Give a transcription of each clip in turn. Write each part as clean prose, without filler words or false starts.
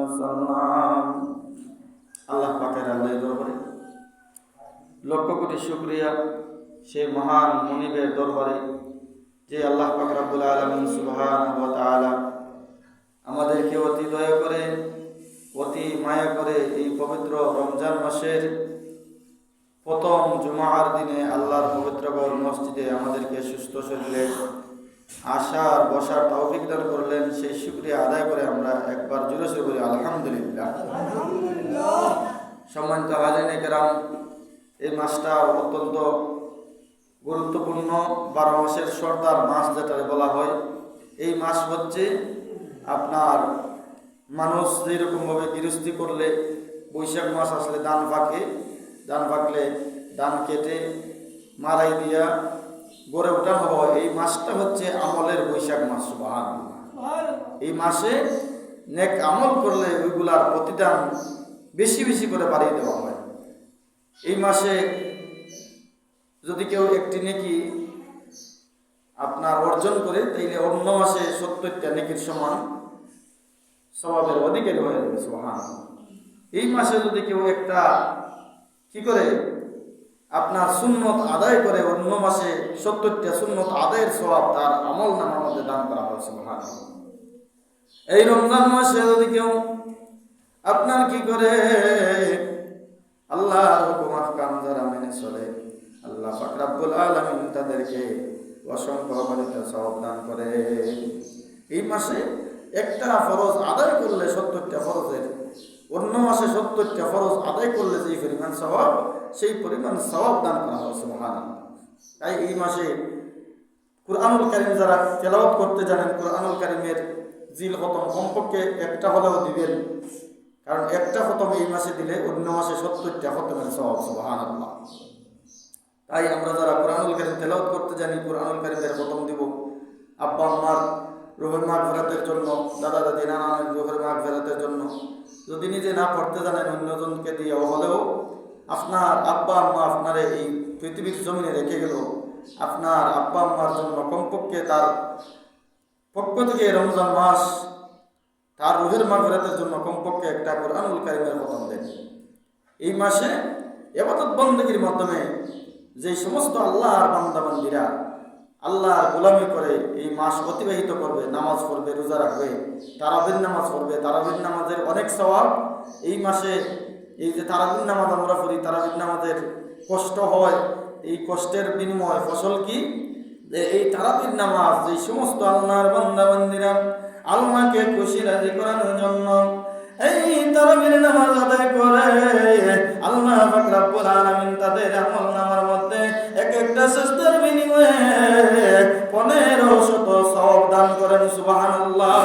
ওয়াসাল্লাম। আল্লাহ পাকের আল্লাহ দরবারে লক্ষ কোটি শুকরিয়া, সে মহান মুনিবের দরবারে যে আল্লাহ পাক রব্বুল আলামিন সুবহানাহু ওয়া তাআলা আমাদেরকে অতি দয়া করে, অতি মায়া করে এই পবিত্র রমজান মাসের প্রথম জুমার দিনে আল্লাহর পবিত্র ঘর মসজিদে আমাদেরকে সুস্থ শরীরে আসার বসার তৌফিক দান করলেন। সেই শুকরিয়া আদায় করে আমরা একবার জোরে জোরে বলি আলহামদুলিল্লাহ। সম্মানিত হাজিরিনে কেরাম, এই মাসটা অত্যন্ত গুরুত্বপূর্ণ, 12 মাসের সর্দার মাস যেটা বলা হয়। এই মাস হচ্ছে আপনার মানুষ যেরকমভাবে গৃহস্থী করলে বৈশাখ মাস আসলে ধান পাকলে ধান কেটে মারাই দিয়া গড়ে ওঠানো হয়। এই মাসটা হচ্ছে আমলের বৈশাখ মাস। সুবহানাল্লাহ। এই মাসে নেক আমল করলে ওইগুলার প্রতিদান বেশি বেশি করে বাড়িয়ে দেওয়া হয়। এই মাসে যদি কেউ একটি নেকি আপনার অর্জন করে, তাইলে অন্য মাসে 70টা নেকির সমান সওয়াবের অধিকারী হয়ে যাবে। সুবহানাল্লাহ। এই মাসে যদি কেউ একটা কি করে আপনার সুন্নত আদায় করে, অন্য মাসে 70টা সুন্নত আদায়ের সওয়াব তার আমল নামার মধ্যে দান করা হয়। সুবহানাল্লাহ। এই রমজান মাসে যদি কেউ আপনার কি করে আল্লাহর হুকুম আহকাম যারা মেনে চলে, আল্লাহ পাক রব্বুল আলামিন তাদেরকে অসংখ্য অগণিত সওয়াব দান করে। এই মাসে একটা ফরজ আদায় করলে 70টা ফরজের, অন্য মাসে 70টা ফরজ আদায় করলে যেই পরিমাণ সওয়াব, সেই পরিমাণ সওয়াব দান করা হয়। সুবহানাল্লাহ। তাই এই মাসে কুরআনুল কারীম যারা তেলাওয়াত করতে জানেন, কুরআনুল কারীমের জিল খতম কমপক্ষে একটা হলেও দিবেন, কারণ একটা খতম এই মাসে দিলে অন্য মাসে 70টা খতমের সওয়াব। সুবহানাল্লাহ। তাই আমরা যারা কুরআনুল কারীম তেলাওয়াত করতে জানি, কুরআনুল কারীমের খতম দিব। আব্বা আম্মার রুহের মাগফিরাতের জন্য, দাদা দাদি নানা নানির রুহের মাগফিরাতের জন্য, যদি নিজে না পড়তে জানেন অন্যজনকে দিয়ে হলেও, আপনার আব্বা আম্মা আপনারে এই পৃথিবীর জমিনে রেখে গেল, আপনার আব্বা আম্মার জন্য কমপক্ষে তার পক্ষ থেকে রমজান মাস তার রুহের মাগফিরাতের জন্য কমপক্ষে একটা কুরআনুল কারীমের খতম দেন। এই মাসে ইবাদত বندگির মাধ্যমে যে সমস্ত আল্লাহর বান্দা বান্দীরা আল্লাহর গোলামি করে এই মাস অতিবাহিত করবে, নামাজ পড়বে, রোজা রাখবে, তারাবির নামাজ পড়বে, তারাবির নামাজের অনেক সওয়াব এই মাসে। এই যে তারাবির নামাজ আমরা পড়ি, তারাবির নামাজের কষ্ট হয়, এই কষ্টের বিনিময় ফসল কি? এই তারাবির নামাজ যে সমস্ত আল্লাহর বান্দা বান্দীরা আল্লাহকে খুশি রাজি করানোর জন্য এই তারাবির নামাজ আদায় করে, আল্লাহ পাক রব্বুল আলামিন তাদের আমল নামার মধ্যে এক একটা সিজদার বিনিময়ে 1500 সওয়াব দান করেন। সুবহানাল্লাহ।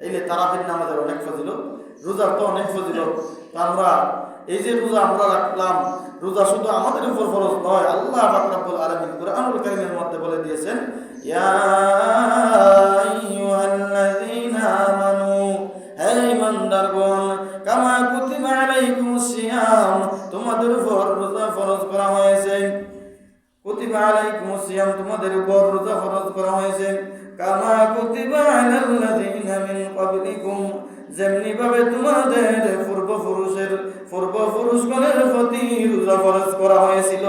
এইলে তারাবির নামাজের অনেক ফজিলত, রোজার তো অনেক ফজিলত। আমরা এই যে রোজা আমরা রাখলাম, রোজা শুধু আমাদের উপর ফরজ নয়, আল্লাহ পাক রব্বুল আলামিন কুরআনুল কারীমের মধ্যে বলে দিয়েছেন, ইয়া আইয়ুহাল্লাযীনা আমানু, হে ঈমানদারগণ, কামা কুতিবা আলাইকুমুস সিয়াম, তোমাদের উপর রোজা ফরজ করা হয়েছে। কুতিবা আলাইকুমুস সিয়াম, তোমাদের উপর রোজা ফরজ করা হয়েছে। কামা কুতিবা আলাল্লাযীনা মিন ক্বাবলিকুম, যেমনি ভাবে তোমাদের পূর্বপুরুষগণের প্রতি রোজা ফরজ করা হয়েছিল।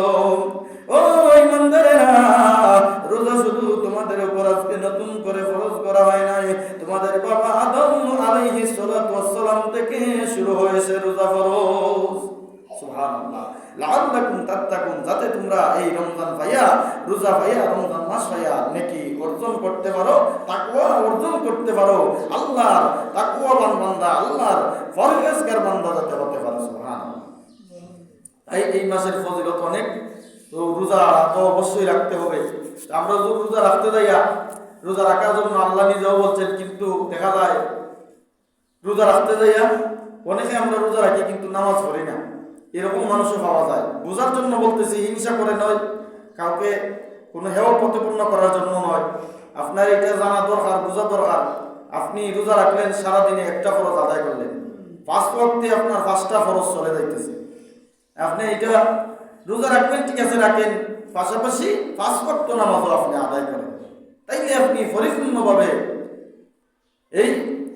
ও ঈমানদারেরা, রোজা শুধু তোমাদের উপর আজকে নতুন করে ফরজ করা হয় নাই, তোমাদের বাবা আদম আলাইহিস সালাতু ওয়াস সালাম থেকে শুরু হয়েছে রোজা ফরজ। সুবহানাল্লাহ। লাআল্লাকুম তাত্তাকুন, যাতে তোমরা এই রমজান পাইয়া, রোজা পাইয়া, রমজান মাস পাইয়া নেকি অর্জন করতে পারো, তাকওয়া অর্জন করতে পারো, আল্লাহর তাকওয়াবান বান্দা, আল্লাহর পরহেজগার বান্দা যাতে হতে পারো। সুবহানাল্লাহ। তাই এই মাসের ফজিলত অনেক। তো রোজা তো অবশ্যই রাখতে হবে। আমরা যদি রোজা রাখতে যাইয়া, রোজা রাখার জন্য আল্লাহ নিজেও বলছেন, কিন্তু দেখা যায় রোজা রাখতে যাইয়া অনেকে আমরা রোজা রাখি কিন্তু নামাজ পড়ি না, এরকম মানুষও পাওয়া যায়। বোঝার জন্য বলতেছি, হিংসা করে নয়, কাউকে কোনো হেয় প্রতিপন্ন করার জন্য নয়। আপনার এটা জানা দরকার, বোঝা দরকার। আপনি রোজা রাখলেন, সারাদিনে একটা ফরজ আদায় করলেন, 5 ওয়াক্তে আপনার 5টা ফরজ চলে যাইতেছে। আপনি এটা রোজা রাখবেন, ঠিক আছে রাখেন, পাশাপাশি 5 ওয়াক্ত নামাজও আপনি আদায় করেন, তাইলে আপনি পরিপূর্ণভাবে এই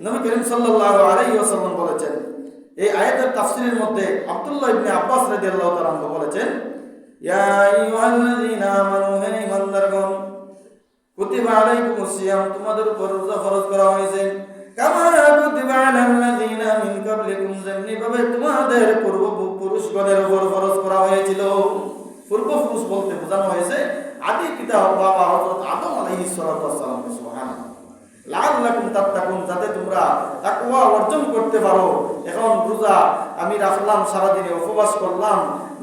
নবী করিম সাল্লাল্লাহু আলাইহি ওয়াসাল্লাম বলেছেন, এই আয়াতের তাফসীরের মধ্যে আব্দুল্লাহ ইবনে আব্বাস রাদিয়াল্লাহু তাআলা আনহু বলেছেন, ইয়া আইয়ুহাল্লাযীনা আমানু হে ঈমানদারগণ, কুতিবা আলাইকুমুস সিয়াম, তোমাদের উপর রোজা ফরজ করা হয়েছে, কামা কুতিবা আলাল্লাযীনা মিন ক্বাবলিকুম, যেমনি ভাবে তোমাদের পূর্বপুরুষগণের উপর ফরজ করা হয়েছিল। পূর্বপুরুষ বলতে বোঝানো হয়েছে আদি পিতা বাবা হযরত আদম আলাইহিস সালাতু ওয়াস সালাম। সুবহানাল্লাহ। লাআল্লাকুম তাত্তাকুন, যাতে তোমরা তাকওয়া অর্জন করতে পারো। এখন রোজা আমি রাখলাম, সারাদিনে উপবাস করলাম,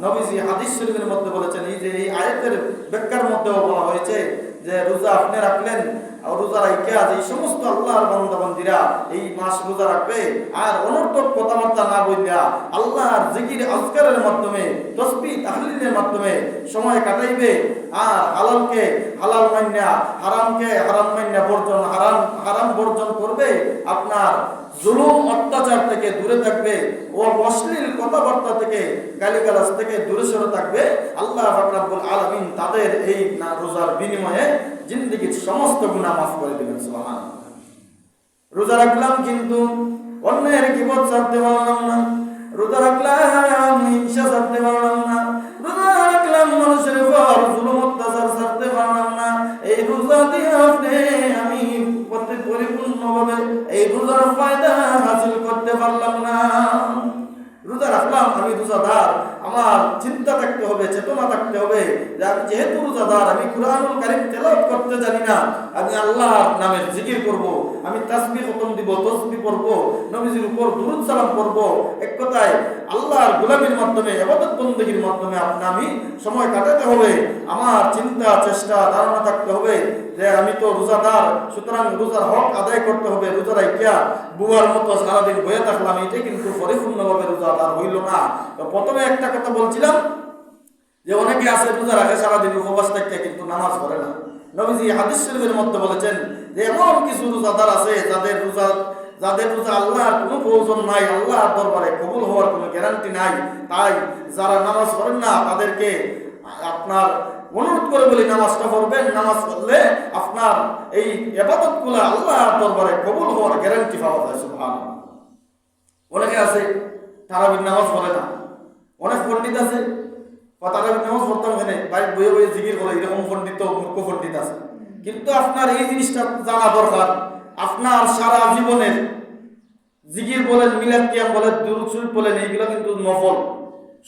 নবীজি হাদিস শরীফের মধ্যে বলেছেন, এই যে এই আয়াতের ব্যাখ্যার মধ্যেও বলা হয়েছে যে রোজা আপনি রাখলেন, আর রোজা রাখে আজ এই সমস্ত আল্লাহর বান্দাবান্দিরা এই মাস রোজা রাখবে আর অনর্থক কথাবার্তা না বইলা আল্লাহর জিকির আজকারের মাধ্যমে, তাসবিহ তাহলিলের মাধ্যমে সময় কাটাইবে আর হালালকে হালাল মান্না, হারামকে হারাম মান্না বর্জন, হারাম বর্জন করবে, আপনার জুলুম অত্যাচার থেকে দূরে থাকবে ও অশ্লীল কথাবার্তা থেকে, গালিগালাজ থেকে দূরে সরে থাকবে। আল্লাহ পাক রব্বুল আলামিন তাদের এই রোজার বিনিময়ে জিন্দেগীর সমস্ত গুনাহ মাফ করে দিবেন। সুবহানাল্লাহ। রোজা রাখলাম কিন্তু অন্যের গীবত ছাড়তে পারলাম না, রোজা রাখলাম হিংসা ছাড়তে পারলাম না, রোজা রাখলাম মানুষের উপর জুলুম অত্যাচার ছাড়তে পারলাম না। এই রোজা দিয়ে আপনি আমি পরিপূর্ণভাবে এই রোজার ফায়দা হাসিল করতে পারলাম না। রোজা রাখলাম, আমি রোজাদার, আমার চিন্তা থাকতে হবে, চেতনা থাকতে হবে যে আমি যেহেতু রোজাদার, আমি কুরআনুল কারীম তেলাওয়াত করতে জানি না, আমি আল্লাহর নামের জিকির করব, আমি তাসবিহ খতম দিব, তাসবিহ পড়ব, নবীজির উপর দুরূদ সালাম পড়ব। এক কথায় আল্লাহর গোলামির মাধ্যমে, ইবাদত বندگির মাধ্যমে আমি সময় কাটাতে হবে। আমার চিন্তা চেষ্টা ধারণা থাকতে হবে যে আমি তো রোজাদার, সুতরাং রোজার হক আদায় করতে হবে। রোজা রাখিয়া বুয়ার মতো সারাদিন বয়ে থাকলাম, এটাই কিন্তু পরিপূর্ণভাবে রোজাদার হইল না। তো প্রথমে একটা কথা বলছিলাম যে অনেকে আছে রোজা রাখে সারাদিন উপবাস থাকে কিন্তু নামাজ পড়ে না। নবীজি হাদিস শরীফের মধ্যে বলেছেন যে এমন কিছু রোজাদার আছে যাদের রোজা আল্লাহর কোনো প্রয়োজন নাই, আল্লাহর দরবারে কবুল হওয়ার কোনো গ্যারান্টি নাই। তাই যারা নামাজ পড়েন না তাদেরকে আপনার অনুরোধ করে বলি নামাজটা পড়বেন। নামাজ পড়লে আপনার এই ইবাদতগুলো আল্লাহর দরবারে কবুল হওয়ার গ্যারান্টি পাওয়া যায়। সুবহানাল্লাহ। অনেকে আছে তারাবির নামাজ পড়ে না, অনেক পণ্ডিত আছে তারাবির নামাজ পড়তাম এখানে বাইরে বয়ে বয়ে জিকির করে, এরকম পণ্ডিত মূর্খ পণ্ডিত আছে। কিন্তু আপনার এই জিনিসটা জানা দরকার, আপনার সারা জীবনের জিকির বলেন, মিলাদ কিয়াম বলেন, দুরূদ শরীফ বলেন, এইগুলো কিন্তু নফল,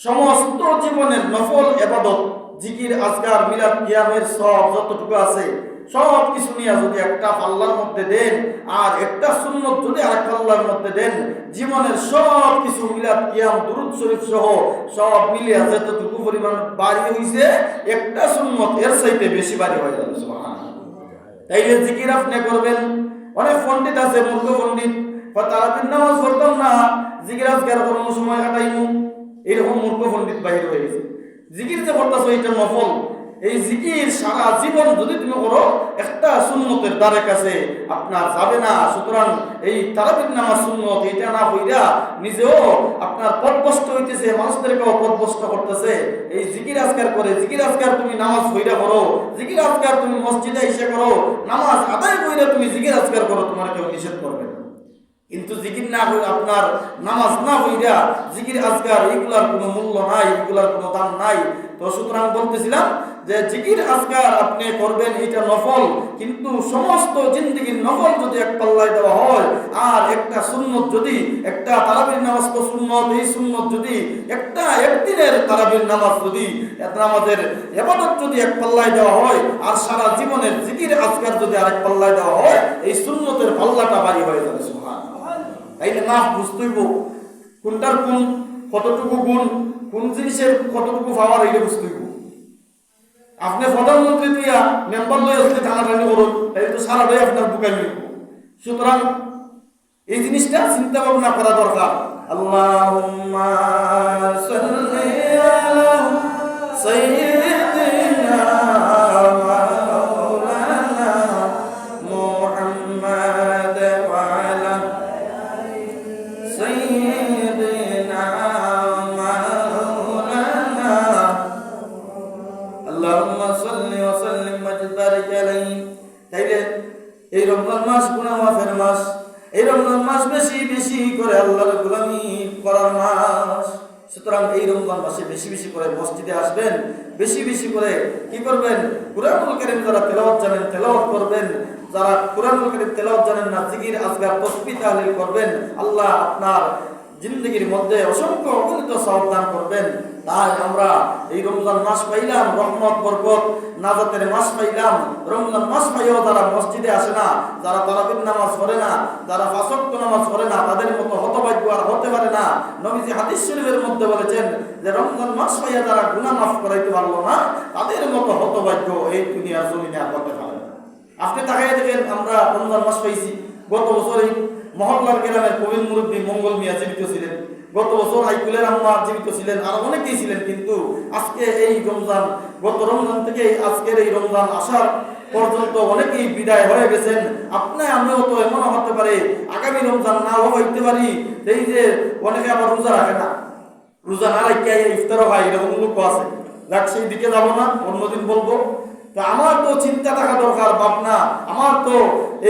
সমস্ত জীবনের নফল ইবাদত, জিকির আজকার মিলাদ কিয়ামের সব যতটুকু আছে সব কিছু নিয়ে যদি একটা পাল্লার মধ্যে দেন আর একটা সুন্নত যদি আরেক পাল্লার মধ্যে দেন, জীবনের সব কিছু মিলাদ কিয়াম দুরূদ শরীফ সহ সব মিলিয়ে যতটুকু পরিমাণ বাড়ি হইছে একটা সুন্নত এর চাইতে বেশি বাড়ি হয়ে যাবে। সুবহানাল্লাহ। তাইলে জিকির আপনি করবেন। অনেক পণ্ডিত আছে মূর্খ পণ্ডিত, তারাবির নামাজ পড়তাম না, জিকির আজকার কোনো সময় কাটাইমু, এরকম মূর্খ পণ্ডিত বাহির হয়ে গেছে। জিকির যে করতেছ এটা নফল, এই জিকির সারা জীবন যদি তুমি করো একটা সুন্নতের দ্বারে কাছে আপনার যাবে না। সুতরাং এই তারাবির নামাজ সুন্নত এটা না হইরা নিজেও আপনার পথভ্রষ্ট হইতেছে, মানুষদেরকেও পথভ্রষ্ট করতেছে। এই জিকির আজকার করে, জিকির আজকার তুমি নামাজ হইরা করো, জিকির আজকার তুমি মসজিদে এসে করো, নামাজ আদায় হইরা তুমি জিকির আজকার করো, তোমার কেউ নিষেধ করবে না। কিন্তু জিকির না হইলে, আপনার নামাজ না হইরা জিকির আজকার, এগুলার কোনো মূল্য নাই, এগুলার কোনো দাম নাই। তো সুতরাং বলতেছিলাম যে জিকির আজকার আপনি করবেন, এটা নফল, কিন্তু সমস্ত জিন্দেগির নফল যদি এক পাল্লায় দেওয়া হয় আর একটা সুন্নত যদি, একটা তারাবির নামাজ তো সুন্নত, এই সুন্নত যদি একটা একদিনের তারাবির নামাজ যদি নামাজের ইবাদত যদি এক পাল্লায় দেওয়া হয় আর সারা জীবনের জিকির আজকার যদি আরেক পাল্লায় দেওয়া হয়, এই সুন্নতের পাল্লাটা ভারী হয়ে যাবে। সুবহানাল্লাহ। তাইলে মাফ বুঝতেইব কোনটার কোন কতটুকু গুণ, কোন জিনিসের কতটুকু পাওয়ার, এইটা বুঝতেইব। আপনি প্রধানমন্ত্রী দিয়া মেম্বার লয়ে আসলে টানাটানি করুন, তাই তো সারাটাই আপনার বুকাই নিব। সুতরাং এই জিনিসটা চিন্তা ভাবনা করা দরকার। আল্লাহুম্মা সাল্লি আলা সাইয়্যিদিনা মাওলানা মুহাম্মাদ ওয়া আলা সাইয়্যিদিনা মাওলানা আল্লাহুম্মা সাল্লি ওয়া সাল্লিম ওয়া বারিক আলাইহি। তাইলে এই রমজান মাস গুনাহ মাফের মাস, এই রমজান মাস বেশি বেশি করে আল্লাহর গোলামি করার মাস। সুতরাং এই রমজান মাসে বেশি বেশি করে মসজিদে আসবেন, বেশি বেশি করে কি করবেন, কুরআনুল কারীম যারা তেলাওয়াত জানেন তেলাওয়াত করবেন, যারা কুরআনুল কারীম তেলাওয়াত জানেন না জিকির আজকার তাসবিহ তাহলিল করবেন। আল্লাহ আপনার জিন্দগির মধ্যে অসংখ্য অগণিত সওয়াব দান করবেন। তাই আমরা এই রমজান মাস পাইলাম, রহমত বরকত নাজাতের মাস পাইলাম। রমজান মাস পাইও যারা মসজিদে আসে না, যারা তারাবির নামাজ পড়ে না, যারা পাঁচ ওয়াক্ত নামাজ পড়ে না, তাদের মতো হতভাগ্য আর হতে পারে না। নবীজি হাদিস শরীফের মধ্যে বলেছেন যে রমজান মাস পাইয়া যারা গুনাহ মাফ করাইতে পারলো না, তাদের মতো হতভাগ্য এই দুনিয়ার জমিনে আর হতে পারে না। আপনি তাকাই দেখেন, আমরা রমজান মাস পাইছি। গত বছর এই মহল্লার গ্রামের প্রবীণ মুরব্বী মঙ্গল মিয়া জীবিত ছিলেন, গত বছর আইকুলের আম্মা জীবিত ছিলেন, আর অনেকেই ছিলেন। কিন্তু আজকে এই রমজান, গত রমজান থেকে আজকের এই রমজান আসার পর্যন্ত অনেকেই বিদায় হয়ে গেছেন। আপনি আমিও তো এমনও হতে পারে আগামী রমজান নাও হইতে পারি। এই যে অনেকে আবার রোজা রাখে না, রোজা না রাখে ইফতারও হয়, এরকম লোক আছে। যাক, সেই দিকে যাবো না, অন্যদিন বলবো। তা আমার তো চিন্তা থাকা দরকার, ভাবনা, আমার তো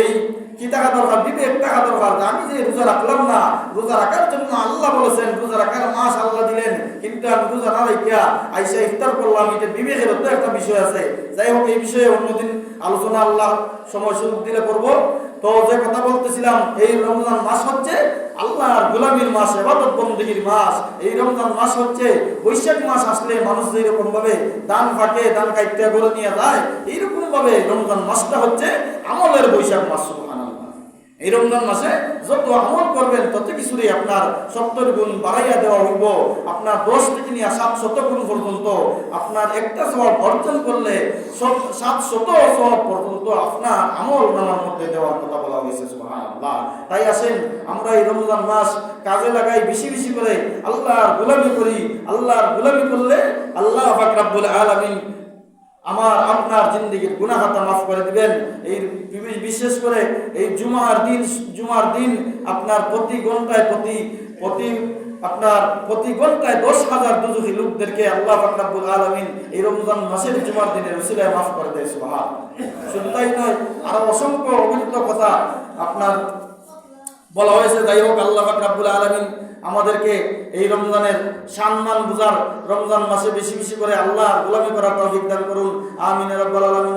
এই কি টাকা দরকার, বিবেক টাকা দরকার। আমি যে রোজা রাখলাম না, রোজা রাখার জন্য আল্লাহ বলেছেন, রোজা রাখার মাস আল্লাহ দিলেন, কিন্তু আমি রোজা না রাখিয়া আইসা ইফতার করলাম, এটা বিবেকের তো একটা বিষয় আছে। যাই হোক, এই বিষয়ে অন্যদিন আলোচনা আল্লাহ সময় সুযোগ দিলে করবো। তো যে কথা বলতেছিলাম, এই রমজান মাস হচ্ছে আল্লাহর গোলামির মাস, ইবাদত বন্দেগীর মাস। এই রমজান মাস হচ্ছে বৈশাখ মাস আসলে মানুষ যেরকম ভাবে দান ফাঁকে দান কাইটটা করে নিয়ে যায়, এইরকম ভাবে রমজান মাসটা হচ্ছে আমলের বৈশাখ মাস। এই রমজান মাসে যত আমল করবেন তত কিছুরই আপনার 70 গুণ বাড়াইয়া দেওয়া হইব। আপনার 10 থেকে নিয়ে 700 গুণ পর্যন্ত আপনার একটা সওয়াব অর্জন করলে 700 সওয়াব পর্যন্ত আপনার আমল নামার মধ্যে দেওয়ার কথা বলা হয়েছে। সুবহানাল্লাহ। তাই আসেন আমরা এই রমজান মাস কাজে লাগাই, বেশি বেশি করে আল্লাহর গোলামি করি। আল্লাহর গোলামি করলে আল্লাহ পাক রব্বুল আলামিন আমার আপনার জিন্দেগির গুনাহ খাতা মাফ করে দিবেন। এই বিশেষ করে এই জুমার দিন আপনার প্রতি ঘন্টায় 10,000 দুজখী লোকদেরকে আল্লাহ পাক রব্বুল আলামিন এই রমজান মাসের জুমার দিনের উসিলায় মাফ করে দেয়। সুবহানাল্লাহ। শুধু তাই নয়, আরো অসংখ্য অগণিত কথা আপনার বলা হয়েছে। যাই হোক, আল্লাহ পাক রব্বুল আলামিন আমাদেরকে এই রমজানের সম্মান বুঝার, রমজান মাসে বেশি বেশি করে আল্লাহর গোলামি করার তৌফিক দান করুন। আমিন। রাব্বাল আলামিন।